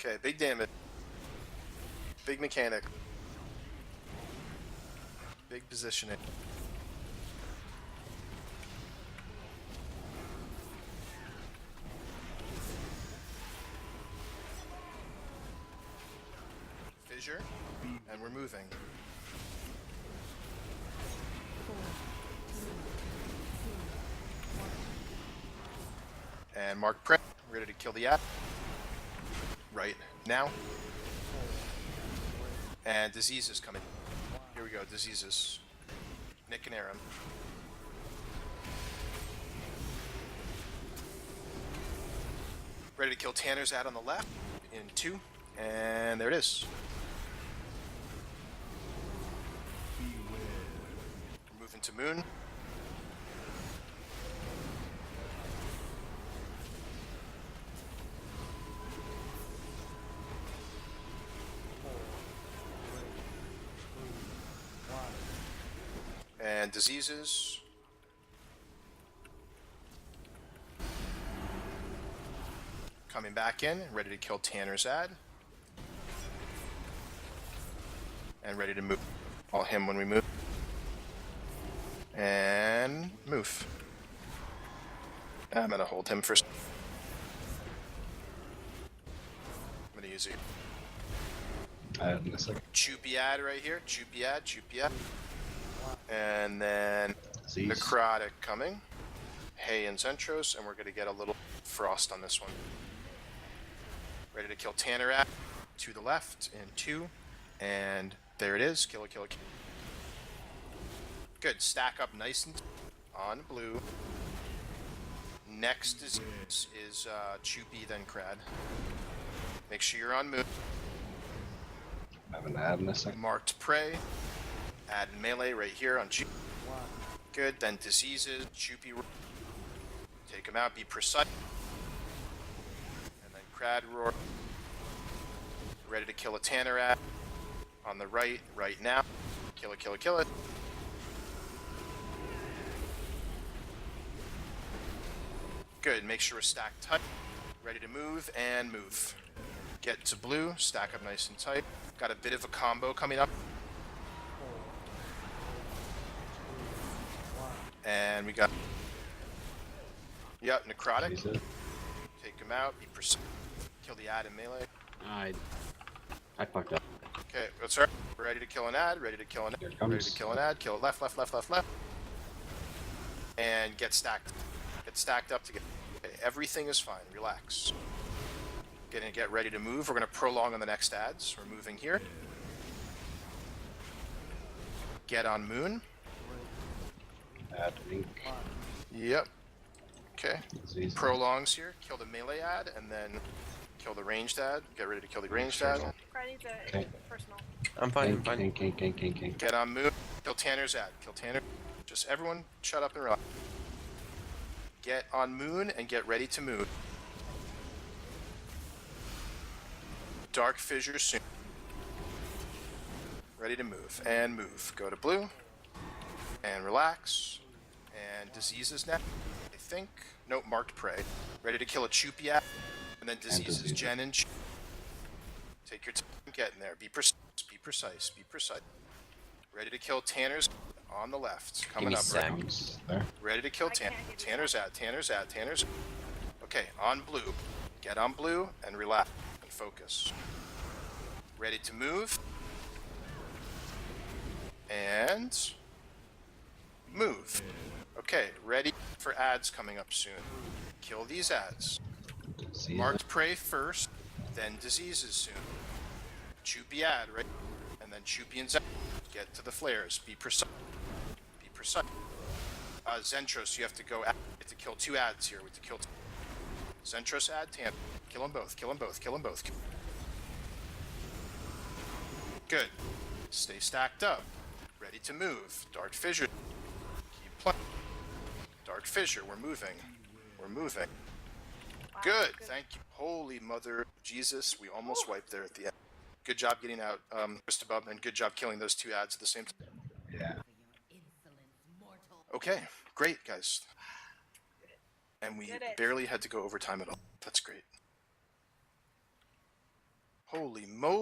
Okay, big damage. Big mechanic. Big positioning. Fissure, and we're moving. And mark prep, ready to kill the app. Right now. And diseases coming. Here we go, diseases. Nick and Aram. Ready to kill Tanner's ad on the left in 2. And there it is. We're moving to Moon. And diseases. Coming back in, ready to kill Tanner's ad. And ready to move. All him when we move. And move. I'm gonna hold him first. I'm gonna use it. In a second. Choopy ad right here. Choopy ad, Choopy ad. And then Disease. Necrotic coming. Hay and Zentros, and we're gonna get a little frost on this one. Ready to kill Tanner at to the left in 2, and there it is. Kill it, kill it, kill it. Good. Stack up nice and on blue. Next is Choopy, then Crad. Make sure you're on move. I have an ad in a second. Marked prey. Add melee right here on Choopy. Good. Then diseases. Choopy. Take him out. Be precise. And then Crad roar. Ready to kill a Tanner at on the right now. Kill it, kill it, kill it. Good. Make sure we're stacked tight. Ready to move and move. Get to blue. Stack up nice and tight. Got a bit of a combo coming up. And we got. Yep, Necrotic. Take him out. Be precise. Kill the ad in melee. I fucked up. Okay, let's start. Ready to kill an ad. Ready to kill an ad. Ready to kill an ad. Kill it left, left, left, left, left. And get stacked. Get stacked up together. Okay, everything is fine. Relax. Gonna get ready to move. We're gonna prolong on the next ads. We're moving here. Get on Moon. Add ink. Yep. Okay. Disease. Prolongs here. Kill the melee ad and then kill the ranged ad. Get ready to kill the ranged ad. Friday the Okay. personal. I'm fine, I'm fine. Ink. Get on Moon. Kill Tanner's ad. Kill Tanner. Just everyone shut up and relax. Get on Moon and get ready to move. Dark Fissure soon. Ready to move. And move. Go to blue. And relax. And diseases now. I think. Nope, marked prey. Ready to kill a Choopy at. And then diseases Jen and Choopy. Take your time getting there. Be precise. Be precise. Be precise. Ready to kill Tanner's on the left. Coming up right. There. Ready to kill Tanner. Tanner's at. Tanner's at. Tanner's. Okay, on blue. Get on blue and relax and focus. Ready to move. And move. Okay, ready for ads coming up soon. Kill these ads. Disease. Marked prey first, then diseases soon. Choopy ad, right? And then Choopy and Zen. Get to the flares. Be precise. Be precise. Zentros, you have to go. You have to kill 2 ads here. We have to kill. Zentros ad, Tan. Kill them both. Kill them both. Kill them both. Good. Stay stacked up. Ready to move. Dark Fissure. Keep playing. Dark Fissure. We're moving. We're moving. Wow, Good. Thank you. Holy Mother Jesus. We almost wiped there at the end. Good job getting out, Christabub, and good job killing those 2 ads at the same time. Yeah. Okay. Great, guys. And we Did it. barely had to go overtime at all. That's great. Holy moly.